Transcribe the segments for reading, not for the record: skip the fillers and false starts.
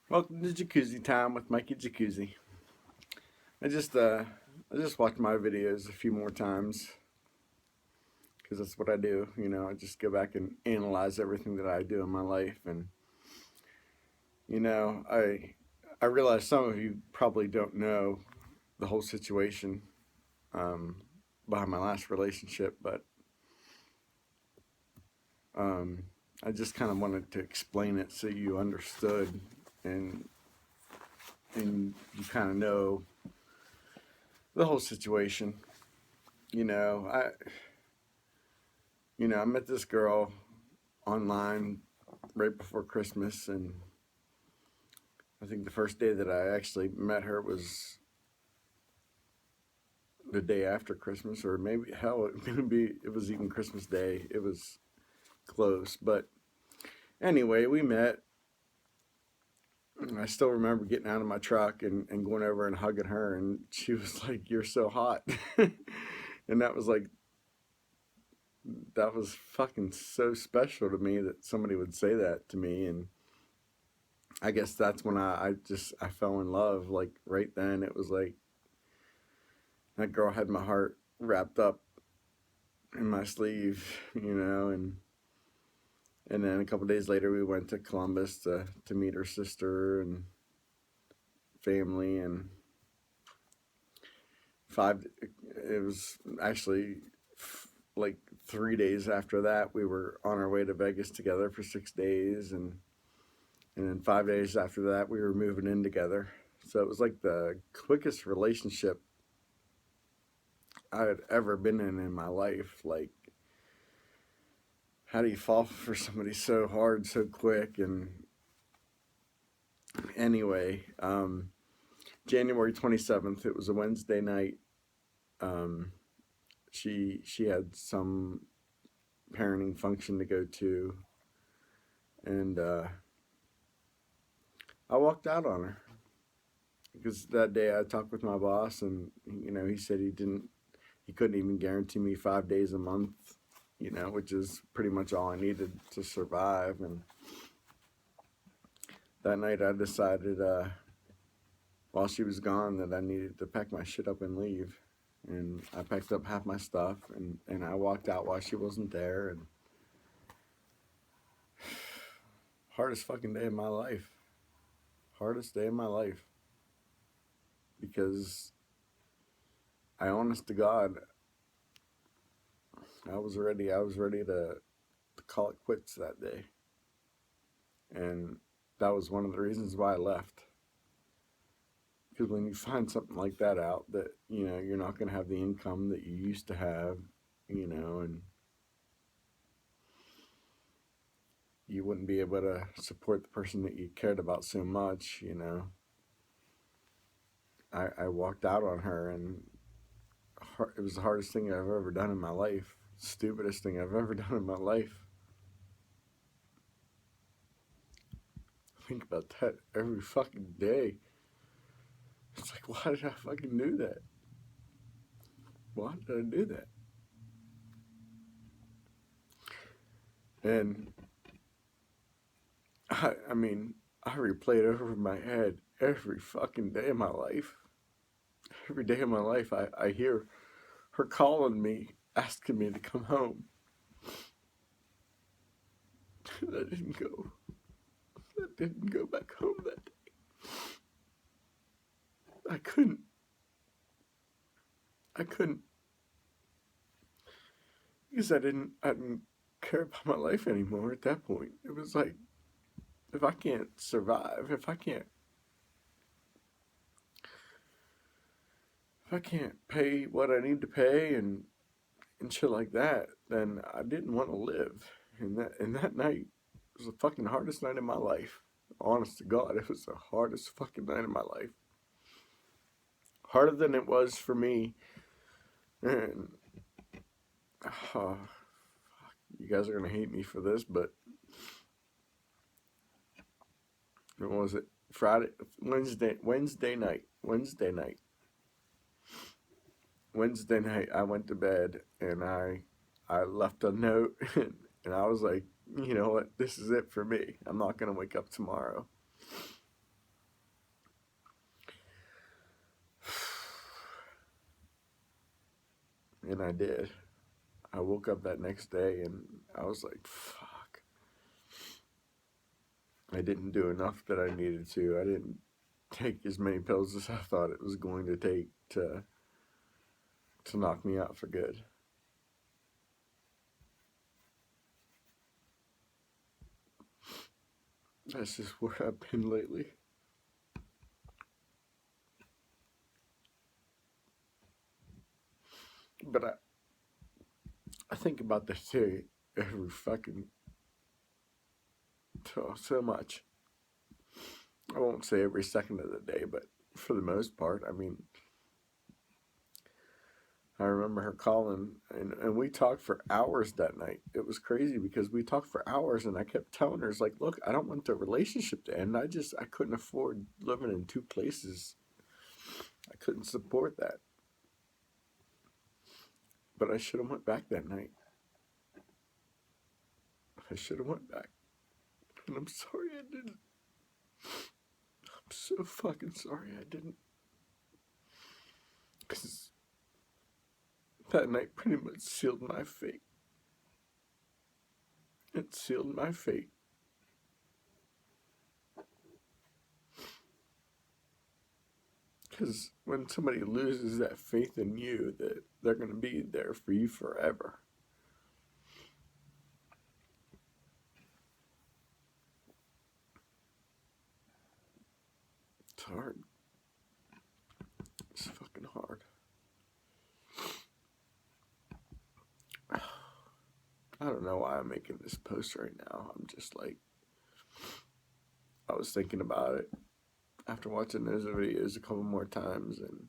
Welcome to Jacuzzi Time with Mikey Jacuzzi. I just uh I just watched my videos a few more times because that's what I do. I just go back and analyze everything that I do in my life, and I realize some of you probably don't know the whole situation um, behind my last relationship, but um, I just kind of wanted to explain it so you understood and and you kind of know the whole situation. You know, I I met this girl online right before Christmas, and I think the first day that I actually met her was the day after Christmas, or maybe hell, it was even Christmas Day. It was close, but anyway, we met. I still remember getting out of my truck and going over and hugging her, and she was like, "You're so hot," and that was fucking so special to me that somebody would say that to me, and I guess that's when I fell in love. Like right then, it was like that girl had my heart wrapped up in my sleeve, and then a couple days later we went to Columbus to meet her sister and family, and five it was actually like 3 days after that we were on our way to Vegas together for 6 days, and then 5 days after that we were moving in together. So it was like the quickest relationship I had ever been in my life. Like, how do you fall for somebody so hard so quick? And anyway, January 27th, it was a Wednesday night. um, she had some parenting function to go to, and I walked out on her because that day I talked with my boss, and he said he couldn't even guarantee me 5 days a month, which is pretty much all I needed to survive. And that night I decided, while she was gone, that I needed to pack my shit up and leave. And I packed up half my stuff, and I walked out while she wasn't there. And hardest fucking day of my life. Hardest day of my life. Because honest to God, I was ready to call it quits that day. And that was one of the reasons why I left. Because when you find something like that out, that you're not going to have the income that you used to have, and you wouldn't be able to support the person that you cared about so much. I walked out on her, and it was the hardest thing I've ever done in my life. Stupidest thing I've ever done in my life. Think about that every fucking day. It's like, why did I fucking do that? Why did I do that? And I mean, I replay it over in my head every fucking day of my life. Every day of my life, I hear her calling me, asking me to come home. And I didn't go. I didn't go back home that day. I couldn't. I couldn't. Because I didn't care about my life anymore at that point. It was like, if I can't survive, if I can't pay what I need to pay and shit like that, then I didn't want to live. And that night was the fucking hardest night of my life. Honest to God, it was the hardest fucking night of my life. Harder than it was for me. And oh, you guys are gonna hate me for this, but what was it? Wednesday night, I went to bed, and I left a note, and I was like, you know what, this is it for me. I'm not gonna wake up tomorrow. And I did. I woke up that next day and I was like, fuck. I didn't do enough that I needed to. I didn't take as many pills as I thought it was going to take to knock me out for good. That's just where I've been lately. But I think about this too every fucking so much. I won't say every second of the day, but for the most part, I mean, I remember her calling, and we talked for hours that night. It was crazy because we talked for hours, and I kept telling her, like, look, I don't want the relationship to end. I couldn't afford living in two places. I couldn't support that. But I should have went back that night. I should have went back. And I'm sorry I didn't. I'm so fucking sorry I didn't. Because that night pretty much sealed my fate. It sealed my fate. Because when somebody loses that faith in you, that they're going to be there for you forever. It's hard. It's fucking hard. I don't know why I'm making this post right now. I'm just like, I was thinking about it after watching those videos a couple more times, and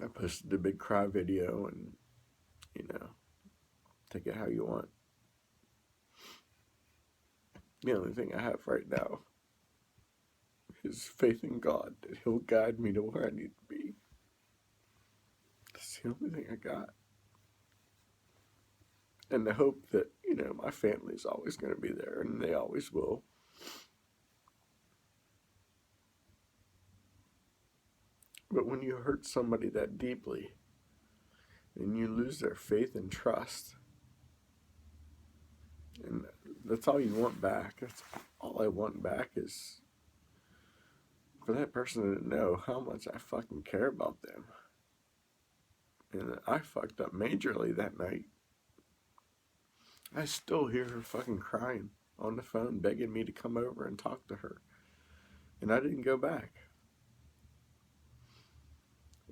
I posted a big cry video, and, take it how you want. The only thing I have right now is faith in God that He'll guide me to where I need to be. That's the only thing I got. And the hope that, my family's always going to be there, and they always will. But when you hurt somebody that deeply, and you lose their faith and trust, and that's all you want back. That's all I want back is for that person to know how much I fucking care about them. And I fucked up majorly that night. I still hear her fucking crying on the phone, begging me to come over and talk to her. And I didn't go back.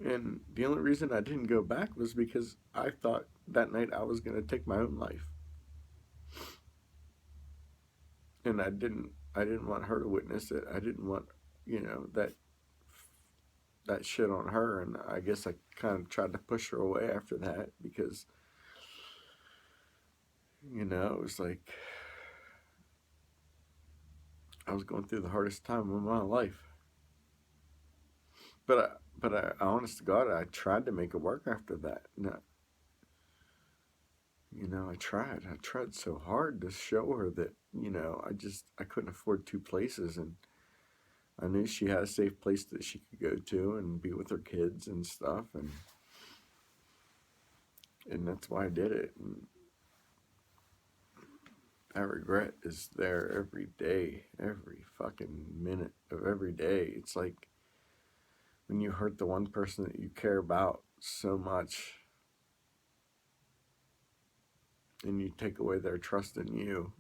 And the only reason I didn't go back was because I thought that night I was going to take my own life. And I didn't want her to witness it. I didn't want, that shit on her. And I guess I kind of tried to push her away after that because, it was like I was going through the hardest time of my life. But I honest to God, I tried to make it work after that. No, I tried so hard to show her that, I couldn't afford two places, and I knew she had a safe place that she could go to and be with her kids and stuff, and that's why I did it. And that regret is there every day, every fucking minute of every day. It's like when you hurt the one person that you care about so much, and you take away their trust in you.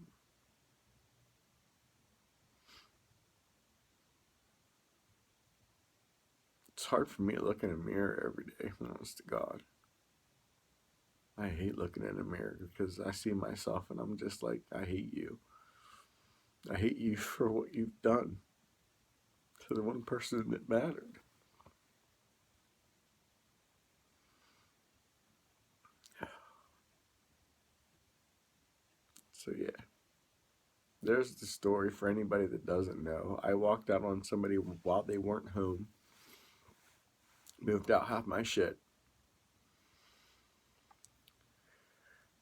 It's hard for me to look in a mirror every day, honest to God. I hate looking in a mirror because I see myself and I'm just like, I hate you. I hate you for what you've done to the one person that mattered. So yeah, there's the story for anybody that doesn't know. I walked out on somebody while they weren't home, moved out half my shit,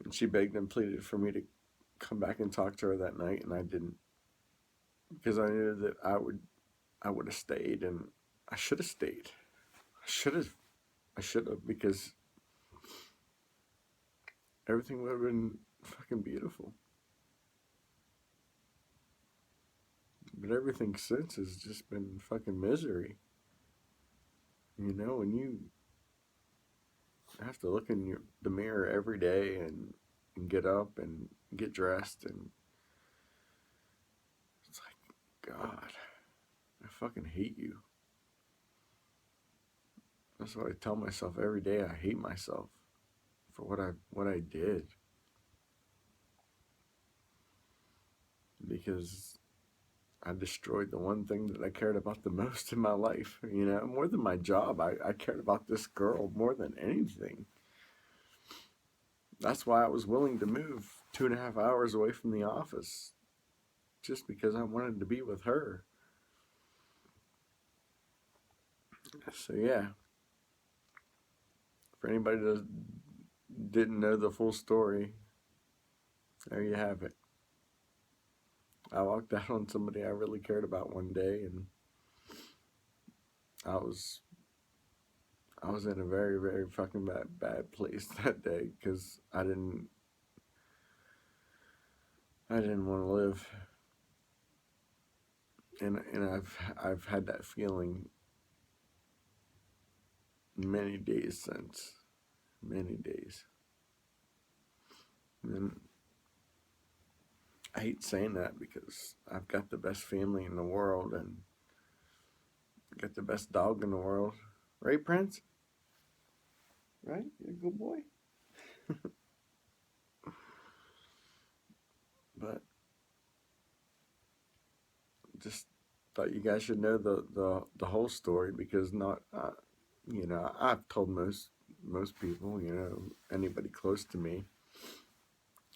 and she begged and pleaded for me to come back and talk to her that night, and I didn't, because I knew that I would have stayed, and I should have stayed. I should have because everything would have been fucking beautiful. But everything since has just been fucking misery. You know, and you have to look in the mirror every day and get up and get dressed, and it's like, God, I fucking hate you. That's what I tell myself every day. I hate myself for what I did, because I destroyed the one thing that I cared about the most in my life. You know, more than my job, I cared about this girl more than anything. That's why I was willing to move 2.5 hours away from the office, just because I wanted to be with her. So yeah, for anybody that didn't know the full story, there you have it. I walked out on somebody I really cared about one day, and I was I was in a very, very fucking bad place that day, because I didn't want to live, and I've had that feeling many days since, many days. And I hate saying that, because I've got the best family in the world, and got the best dog in the world, right, Prince? Right? You're a good boy. But just thought you guys should know the whole story, because not you know, I've told most people, you know, anybody close to me,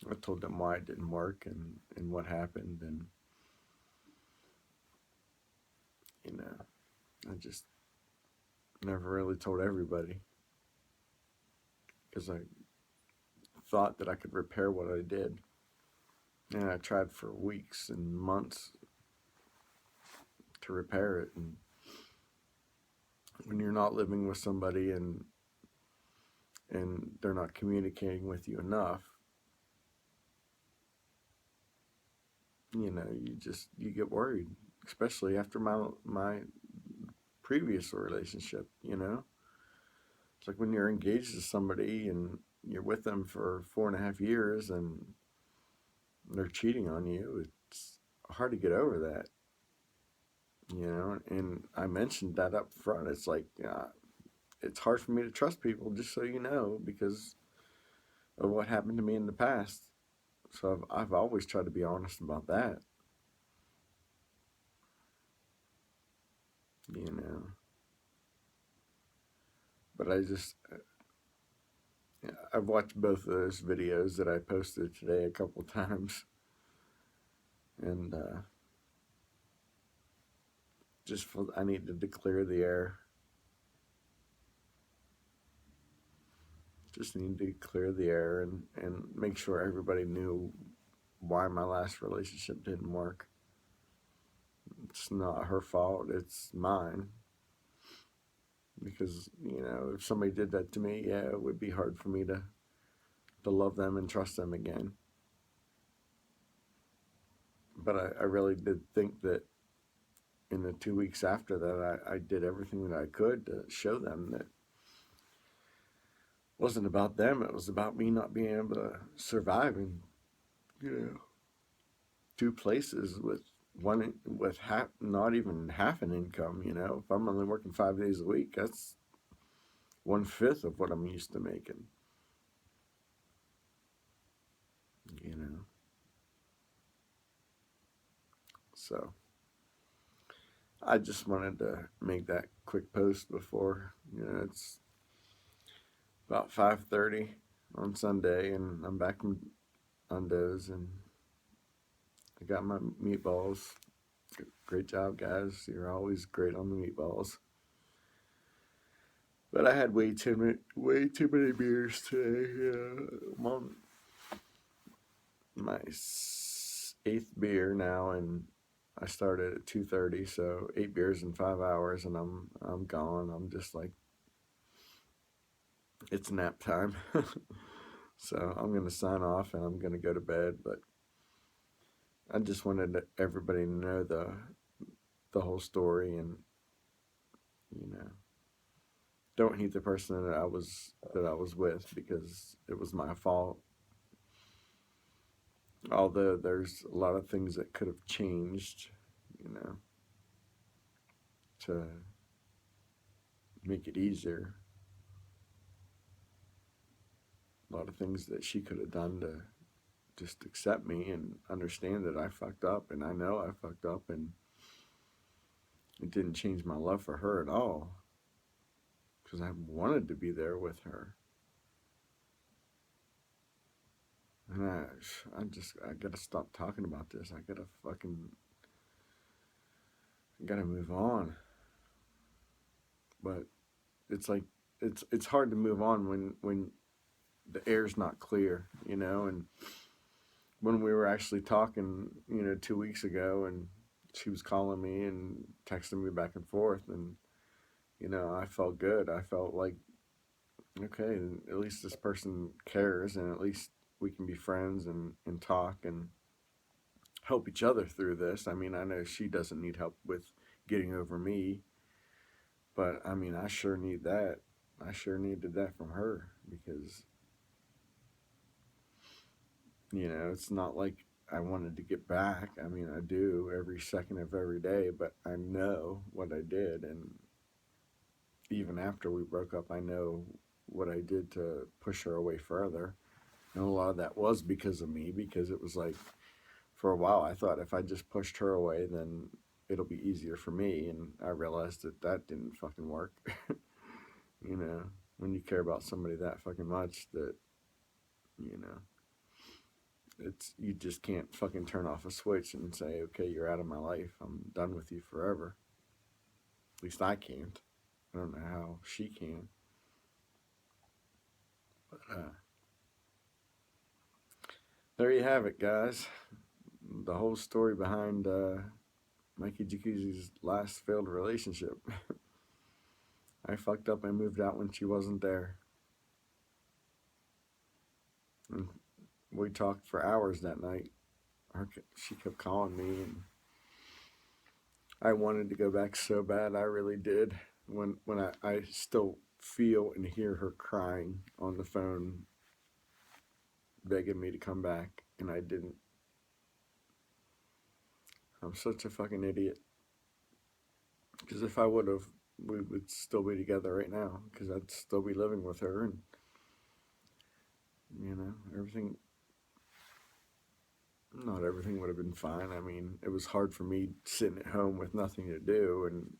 I told them why it didn't work, and what happened, and you know, I just never really told everybody, because I thought that I could repair what I did, and I tried for weeks and months to repair it. And when you're not living with somebody, and they're not communicating with you enough, you know, you get worried, especially after my previous relationship. You know, it's like when you're engaged to somebody and you're with them for 4.5 years, and they're cheating on you. It's hard to get over that, you know. And I mentioned that up front. It's like, it's hard for me to trust people, just so you know, because of what happened to me in the past. So I've always tried to be honest about that, you know. But I've watched both of those videos that I posted today a couple times, and I needed to clear the air. Just needed to clear the air, and make sure everybody knew why my last relationship didn't work. It's not her fault, it's mine. Because, you know, if somebody did that to me, yeah, it would be hard for me to love them and trust them again. But I really did think that in the 2 weeks after that, I did everything that I could to show them that it wasn't about them, it was about me not being able to survive in, you know, two places with not even half an income. You know, if I'm only working 5 days a week, that's 1/5 of what I'm used to making. You know, so I just wanted to make that quick post before, you know, it's about 5:30 on Sunday, and I'm back from Undo's, and I got my meatballs. Great job, guys. You're always great on the meatballs. But I had way too many beers today. Yeah. I'm on my eighth beer now, and I started at 2:30, so 8 beers in 5 hours, and I'm gone. I'm just like, it's nap time. So I'm going to sign off and I'm going to go to bed. But I just wanted everybody to know the whole story, and you know, don't hate the person that I was with because it was my fault. Although there's a lot of things that could have changed, you know, to make it easier. A lot of things that she could have done to just accept me and understand that I fucked up, and I know I fucked up, and it didn't change my love for her at all because I wanted to be there with her. And I gotta stop talking about this. I gotta move on. But it's like, it's hard to move on when the air's not clear, you know. And when we were actually talking, 2 weeks ago, and she was calling me and texting me back and forth, and I felt good. I felt like, okay, at least this person cares, and at least we can be friends and talk and help each other through this. I mean, I know she doesn't need help with getting over me, but I mean, I sure need that. I sure needed that from her because, it's not like I wanted to get back. I mean, I do every second of every day, but I know what I did. And even after we broke up, I know what I did to push her away further. And a lot of that was because of me, because it was like, for a while, I thought if I just pushed her away, then it'll be easier for me. And I realized that didn't fucking work. you know, when you care about somebody that fucking much, that, you know, you just can't fucking turn off a switch and say, okay, you're out of my life. I'm done with you forever. At least I can't. I don't know how she can. But there you have it, guys. The whole story behind Mikey Jacuzzi's last failed relationship. I fucked up and moved out when she wasn't there. And we talked for hours that night. She kept calling me, and I wanted to go back so bad. I really did. When I still feel and hear her crying on the phone, begging me to come back, and I didn't. I'm such a fucking idiot. Because if I would have, we would still be together right now. Because I'd still be living with her, and everything. Not everything would have been fine. I mean, it was hard for me sitting at home with nothing to do, and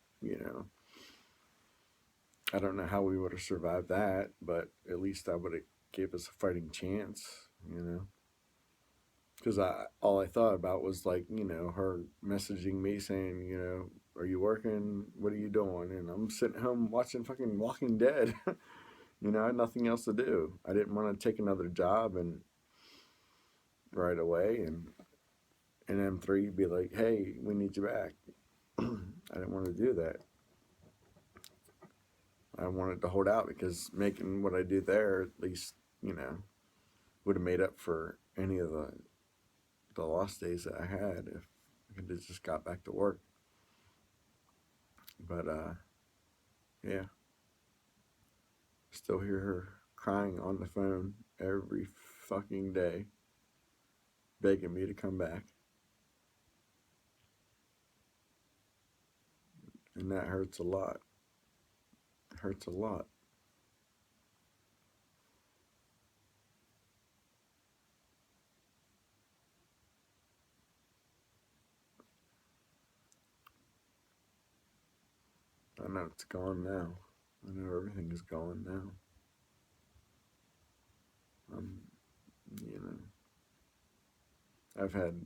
I don't know how we would have survived that, but at least I would have gave us a fighting chance. Because all I thought about was like, her messaging me saying, are you working? What are you doing? And I'm sitting home watching fucking Walking Dead. I had nothing else to do. I didn't want to take another job and right away, and M3 be like, hey, we need you back. I didn't want to do that. I wanted to hold out because making what I did there, at least, would have made up for any of the lost days that I had if I could have just got back to work. But, yeah. Still hear her crying on the phone every fucking day, begging me to come back. And that hurts a lot. It hurts a lot. I know it's gone now. I know everything is gone now. Um, you know, I've had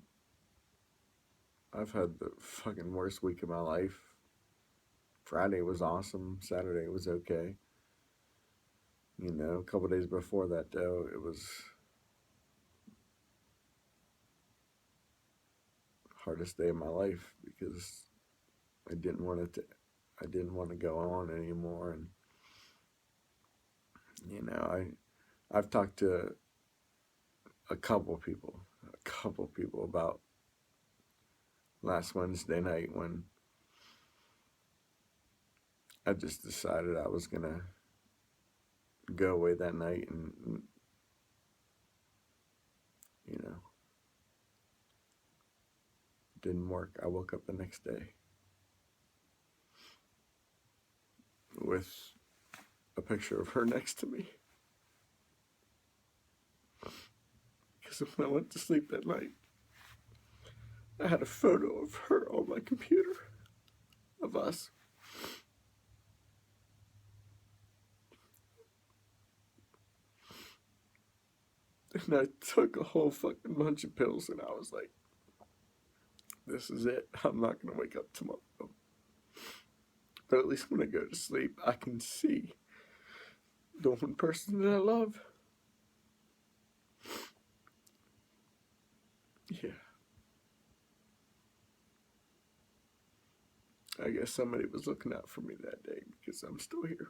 I've had the fucking worst week of my life. Friday was awesome. Saturday was okay. A couple days before that, though, it was the hardest day of my life because I didn't want it to. I didn't want to go on anymore, and I've talked to a couple people about last Wednesday night when I just decided I was gonna go away that night, and you know, didn't work. I woke up the next day with a picture of her next to me. Because when I went to sleep that night, I had a photo of her on my computer, of us. And I took a whole fucking bunch of pills, and I was like, this is it. I'm not going to wake up tomorrow. But at least when I go to sleep, I can see the one person that I love. Yeah. I guess somebody was looking out for me that day because I'm still here.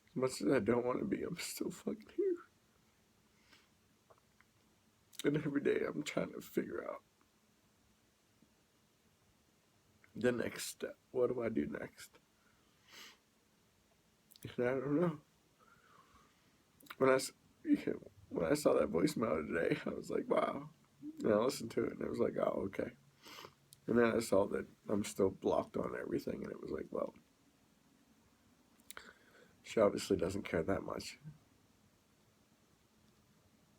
As much as I don't want to be, I'm still fucking here. And every day I'm trying to figure out the next step. What do I do next? And I don't know. When I saw that voicemail today, I was like, wow. And I listened to it, and it was like, oh, okay. And then I saw that I'm still blocked on everything, and it was like, well, she obviously doesn't care that much.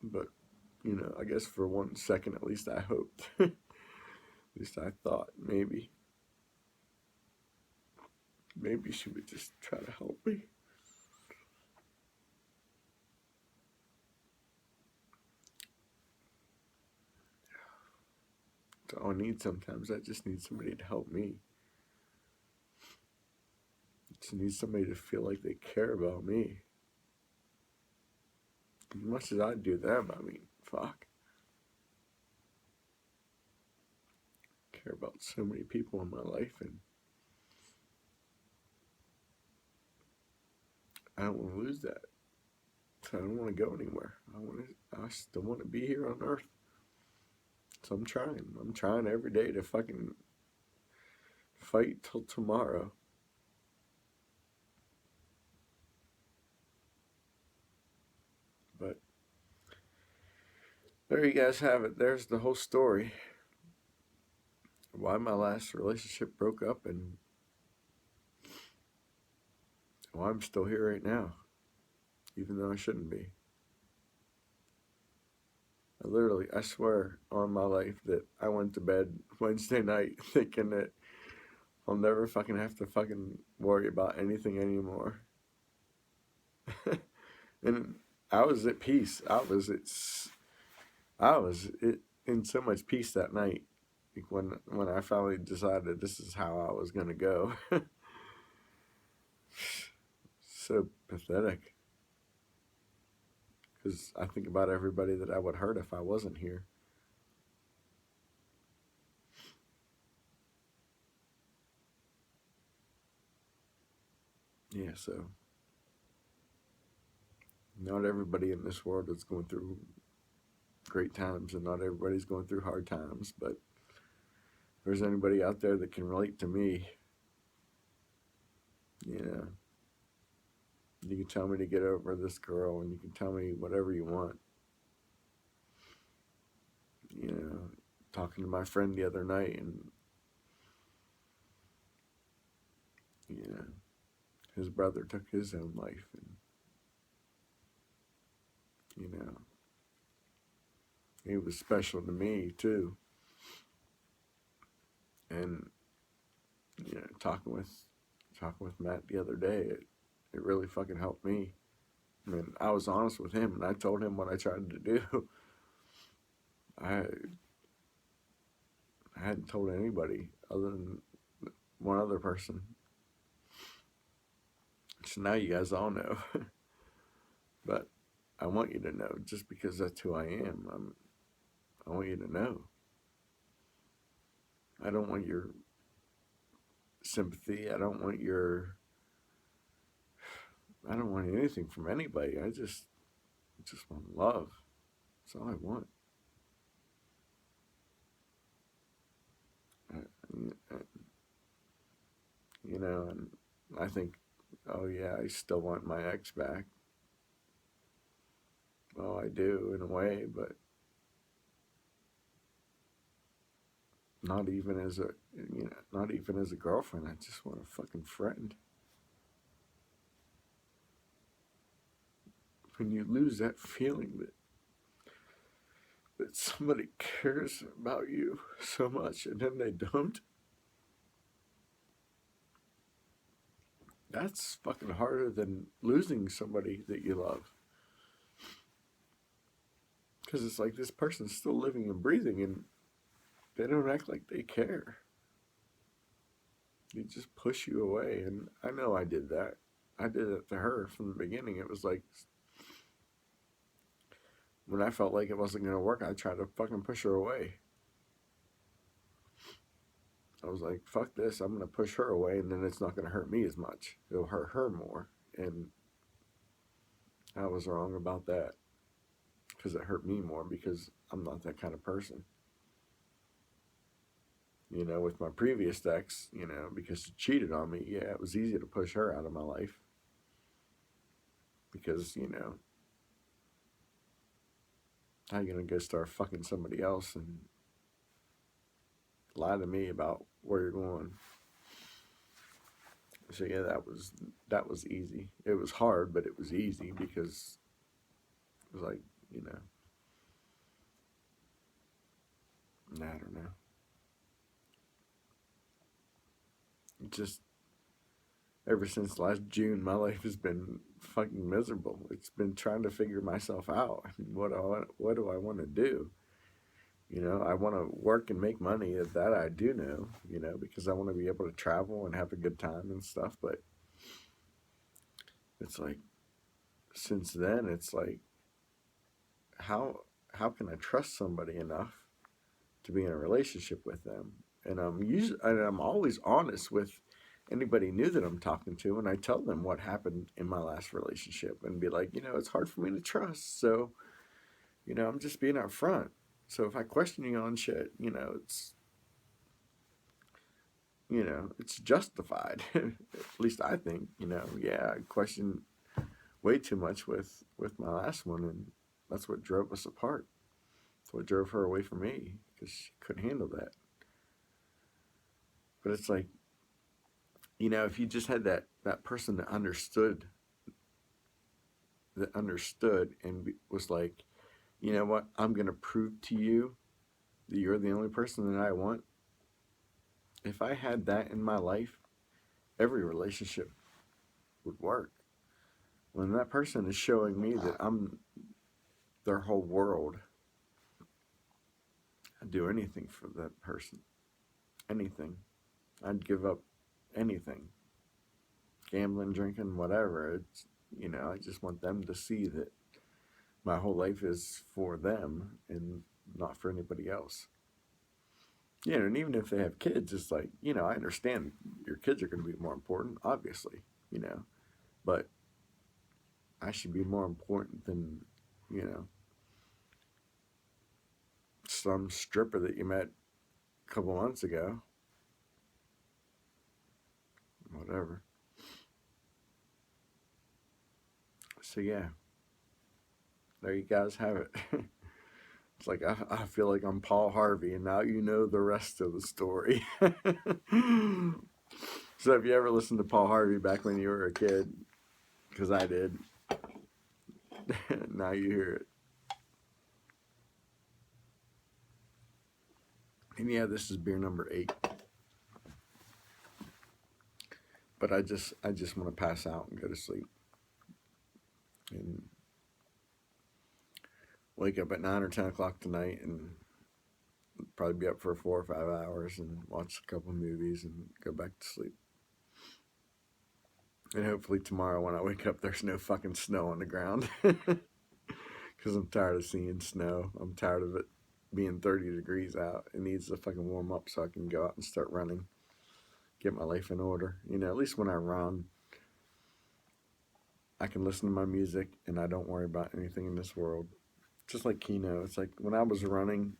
But, you know, I guess for 1 second at least I hoped. At least I thought maybe she would just try to help me. That's all I need sometimes. I just need somebody to help me. I just need somebody to feel like they care about me. As much as I do them, I mean, fuck. I care about so many people in my life, and I don't want to lose that. So I don't want to go anywhere. I still want to be here on Earth. So I'm trying. I'm trying every day to fucking fight till tomorrow. But there you guys have it. There's the whole story. Why my last relationship broke up and why I'm still here right now, even though I shouldn't be. I swear on my life that I went to bed Wednesday night thinking that I'll never fucking have to fucking worry about anything anymore. And I was at peace. I was in so much peace that night. When I finally decided this is how I was gonna go. So pathetic. Because I think about everybody that I would hurt if I wasn't here. Yeah, so not everybody in this world is going through great times, and not everybody's going through hard times, but if there's anybody out there that can relate to me, you know, you can tell me to get over this girl, and you can tell me whatever you want. You know, talking to my friend the other night, and you know, his brother took his own life, and you know, he was special to me too. And you know, talking with Matt the other day, it really fucking helped me. I mean, I was honest with him, and I told him what I tried to do. I hadn't told anybody other than one other person. So now you guys all know. But I want you to know, just because that's who I am. I want you to know. I don't want your sympathy. I don't want anything from anybody. I just want love. That's all I want. Uh, and I think, oh yeah, I still want my ex back. Well, I do in a way, but not even as a, not even as a girlfriend. I just want a fucking friend. When you lose that feeling that somebody cares about you so much and then they don't, that's fucking harder than losing somebody that you love. Because it's like this person's still living and breathing and they don't act like they care. They just push you away. And I know I did that. I did it to her from the beginning. It was like when I felt like it wasn't going to work, I tried to fucking push her away. I was like, fuck this. I'm going to push her away and then it's not going to hurt me as much. It'll hurt her more. And I was wrong about that because it hurt me more because I'm not that kind of person. With my previous ex, because she cheated on me, yeah, it was easy to push her out of my life. Because, how you going to go start fucking somebody else and lie to me about where you're going? So yeah, that was easy. It was hard, but it was easy because it was like, I don't know. Just ever since last June, my life has been fucking miserable. It's been trying to figure myself out. What do I want to do? I want to work and make money. That I do know, because I want to be able to travel and have a good time and stuff. But it's like, since then, it's like, how can I trust somebody enough to be in a relationship with them? And I'm always honest with anybody new that I'm talking to, and I tell them what happened in my last relationship, and be like, it's hard for me to trust. So, I'm just being upfront. So if I question you on shit, it's justified. At least I think, yeah, I questioned way too much with my last one, and that's what drove us apart. That's what drove her away from me because she couldn't handle that. But it's like, if you just had that person that understood and was like, you know what, I'm gonna prove to you that you're the only person that I want. If I had that in my life, every relationship would work. When that person is showing me that I'm their whole world, I'd do anything for that person. Anything. I'd give up anything. Gambling, drinking, whatever. It's, I just want them to see that my whole life is for them and not for anybody else. And even if they have kids, it's like, I understand your kids are going to be more important, obviously, but I should be more important than, you know, some stripper that you met a couple months ago. Whatever. So, yeah, there you guys have it. It's like I feel like I'm Paul Harvey, and now you know the rest of the story. So, if you ever listened to Paul Harvey back when you were a kid, because I did, now you hear it. And yeah, this is beer number 8. But I just want to pass out and go to sleep. And wake up at 9 or 10 o'clock tonight and probably be up for 4 or 5 hours and watch a couple movies and go back to sleep. And hopefully tomorrow when I wake up, there's no fucking snow on the ground. Because I'm tired of seeing snow. I'm tired of it being 30 degrees out. It needs to fucking warm up so I can go out and start running. Get my life in order. At least when I run, I can listen to my music and I don't worry about anything in this world. just like Keno. It's like when I was running,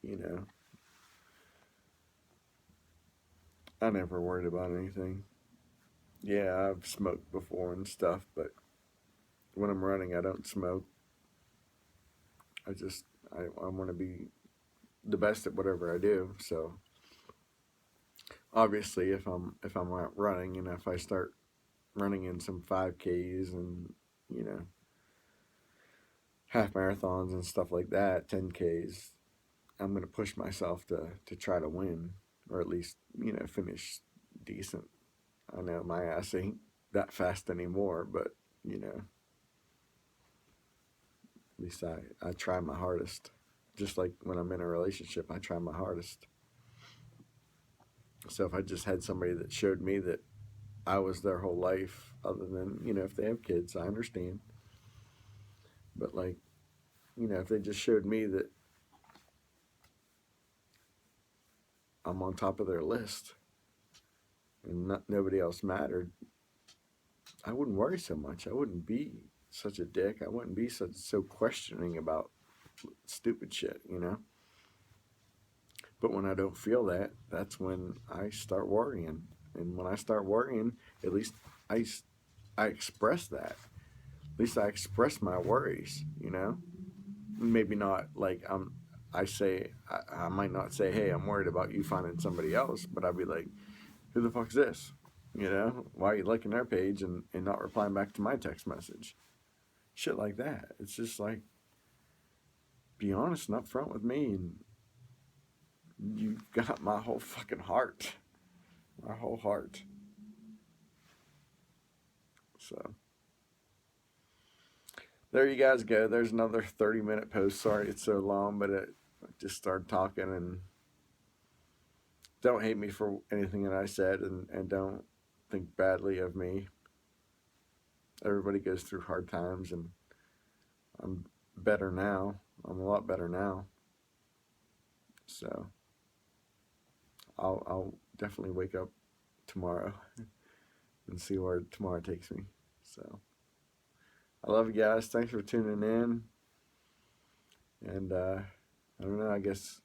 you know, I never worried about anything. Yeah, I've smoked before and stuff, but when I'm running, I don't smoke. I just I want to be the best at whatever I do. So obviously, if I'm out running and if I start running in some 5Ks and you know half marathons and stuff like that, 10Ks, I'm gonna push myself to try to win or at least finish decent. I know my ass ain't that fast anymore, but you know at least I try my hardest. Just like when I'm in a relationship, I try my hardest. So if I just had somebody that showed me that I was their whole life, other than, if they have kids, I understand. But like, if they just showed me that I'm on top of their list and nobody else mattered, I wouldn't worry so much. I wouldn't be such a dick. I wouldn't be so questioning about stupid shit. But when I don't feel that, that's when I start worrying. And when I start worrying, at least I, I express that. At least I express my worries. Maybe not like I might not say, hey, I'm worried about you finding somebody else, but I'd be like, who the fuck's this? Why are you liking their page and not replying back to my text message? Shit like that. It's just like, be honest and upfront with me, and you've got my whole fucking heart. My whole heart. So, there you guys go. There's another 30-minute post. Sorry it's so long, but I just started talking, and don't hate me for anything that I said, and don't think badly of me. Everybody goes through hard times, and I'm better now. I'm a lot better now. So I'll definitely wake up tomorrow and see where tomorrow takes me. So I love you guys. Thanks for tuning in. And I don't know. I guess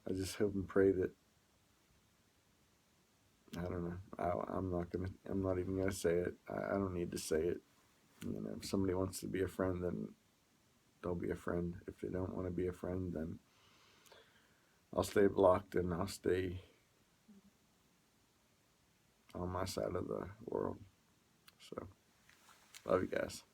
I just hope and pray that I don't know. I'm not even gonna say it. I don't need to say it. If somebody wants to be a friend, then they'll be a friend. If they don't want to be a friend, then I'll stay blocked and I'll stay on my side of the world. So, love you guys.